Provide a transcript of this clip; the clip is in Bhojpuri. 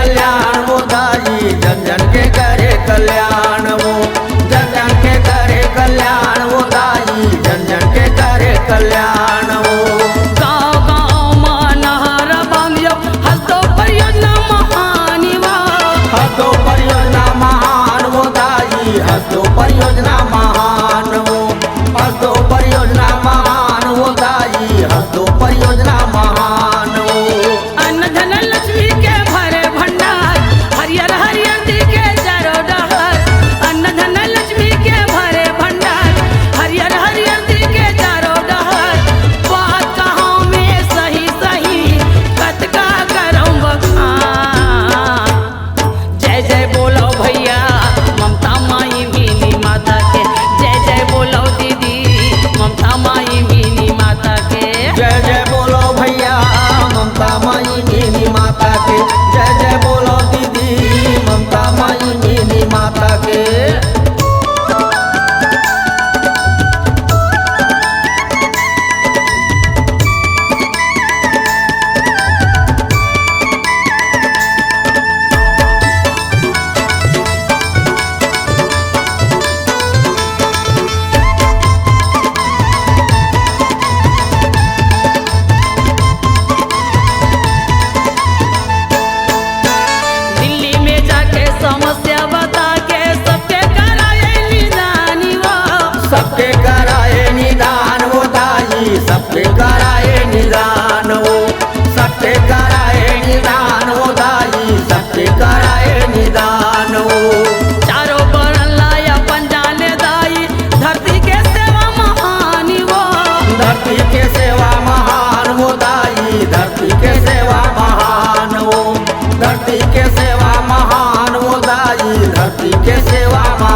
कल्याण वो दाई, जन जन के करे कल्याण वो, जन जन के करे कल्याण वो दाई, जन जन के करे कल्याण वो। गाँव गाँव में नहर बांधियो, हस्तो परियोजना महान वा, हस्तो परियोजना महान वो दाई, हस्तो परियोजना महान वो, हस्तो परियोजना महान वो दाई, हस्तो परियोजना महान वो। अन्न धन लक्ष्मी के भरे भंडार, हरियर हरियर दिखे चारों डहर, अन्न धन लक्ष्मी के भरे भंडार, हरियर हरियर दिखे चारों डहर। बात कहाँ में सही सही, कत का करऊं बखान। जय जय बोलो भैया ममता माई मीनी माता के, जय जय बोलो दीदी ममता माई मीनी माता के। जय जय बोलो भैया ममता माई मीनी माता के, जय जय बोलो दीदी ममता माई मीनी माता के। दिल्ली में जाके समस्या बता के सबके कराए निदानी वो, सबके कराए निदान वो दाई, सबके कराए निदान वो, सबके कराए निदान वो दाई, सबके कराए निदान वो। चारों बरन लाया पंजाने दाई, धरती के सेवा महान वो, धरती के सेवा महान वो दाई, धरती के सेवा महान वो, धरती के सेवा महान वो दाई, धरती के सेवा महान